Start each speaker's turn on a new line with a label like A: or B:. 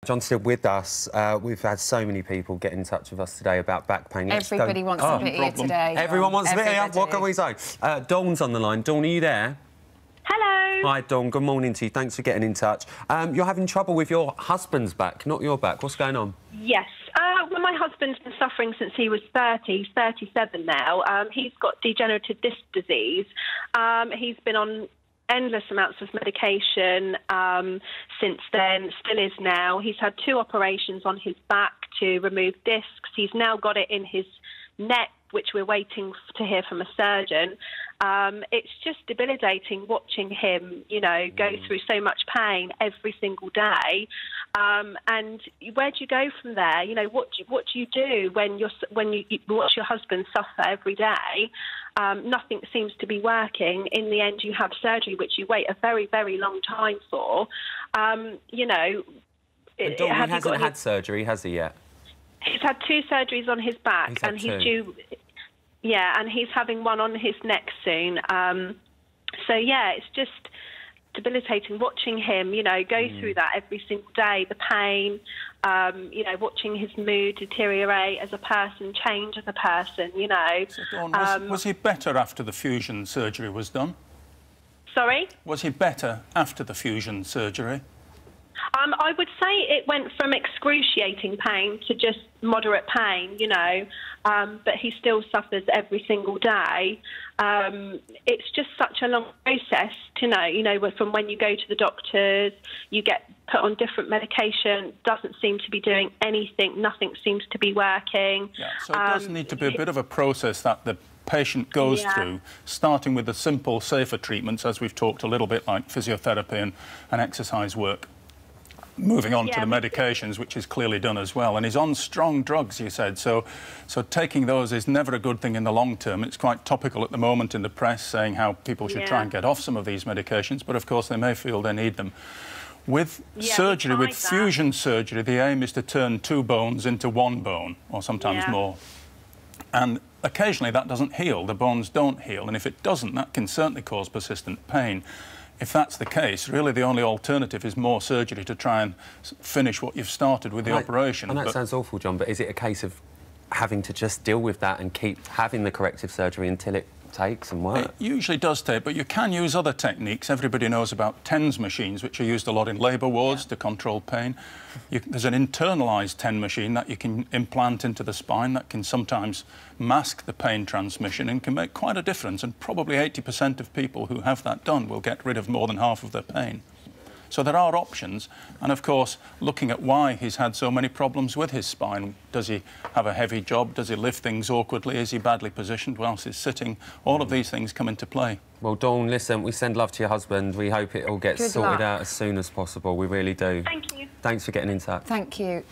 A: John's still with us. We've had so many people get in touch with us today about back pain.
B: Everybody wants a bit here today.
A: Everyone wants a bit here. What can we say? Dawn's on the line. Dawn, are you there?
C: Hello.
A: Hi, Dawn. Good morning to you. Thanks for getting in touch. You're having trouble with your husband's back, not your back. What's going on?
C: Yes. Well, my husband's been suffering since he was 30. He's 37 now. He's got degenerative disc disease. He's been on endless amounts of medication since then, still is now. He's had 2 operations on his back to remove discs. He's now got it in his neck, which we're waiting to hear from a surgeon. It's just debilitating watching him, you know, go through so much pain every single day. And where do you go from there? You know, what do you do when you watch your husband suffer every day? Nothing seems to be working. In the end, you have surgery, which you wait a very, very long time for. You know,
A: Dawn, he hasn't had surgery, has he yet?
C: He's had 2 surgeries on his back, and he's due. Yeah, and he's having one on his neck soon. So yeah, it's just debilitating watching him, you know, go through that every single day. The pain, you know, watching his mood deteriorate as a person, change as a person, you know.
D: So Dawn, was he better after the fusion surgery was done?
C: Sorry?
D: Was he better after the fusion surgery?
C: I would say it went from excruciating pain to just moderate pain, you know, but he still suffers every single day. It's just such a long process to know, you know, from when you go to the doctors, you get put on different medication, doesn't seem to be doing anything, nothing seems to be working.
D: Yeah, so it does need to be a bit of a process that the patient goes through, starting with the simple, safer treatments, as we've talked a little bit, like physiotherapy and exercise work. Moving on to the medications, which is clearly done as well. And he's on strong drugs, you said, so taking those is never a good thing in the long term. It's quite topical at the moment in the press, saying how people should try and get off some of these medications, but of course they may feel they need them. With surgery, with fusion surgery, the aim is to turn 2 bones into 1 bone, or sometimes more. And occasionally that doesn't heal, the bones don't heal, and if it doesn't, that can certainly cause persistent pain. If that's the case, really the only alternative is more surgery to try and finish what you've started with the operation.
A: And that sounds awful, John, but is it a case of having to just deal with that and keep having the corrective surgery until it takes and works?
D: It usually does take, but you can use other techniques. Everybody knows about TENS machines, which are used a lot in labour wards to control pain. There's an internalised TEN machine that you can implant into the spine that can sometimes mask the pain transmission and can make quite a difference, and probably 80% of people who have that done will get rid of more than half of their pain. So there are options, and of course looking at why he's had so many problems with his spine. Does he have a heavy job? Does he lift things awkwardly? Is he badly positioned whilst he's sitting? All of these things come into play.
A: Well, Dawn, listen, we send love to your husband. We hope it all gets sorted out as soon as possible. We really do.
C: Thank you.
A: Thanks for getting in touch.
B: Thank you.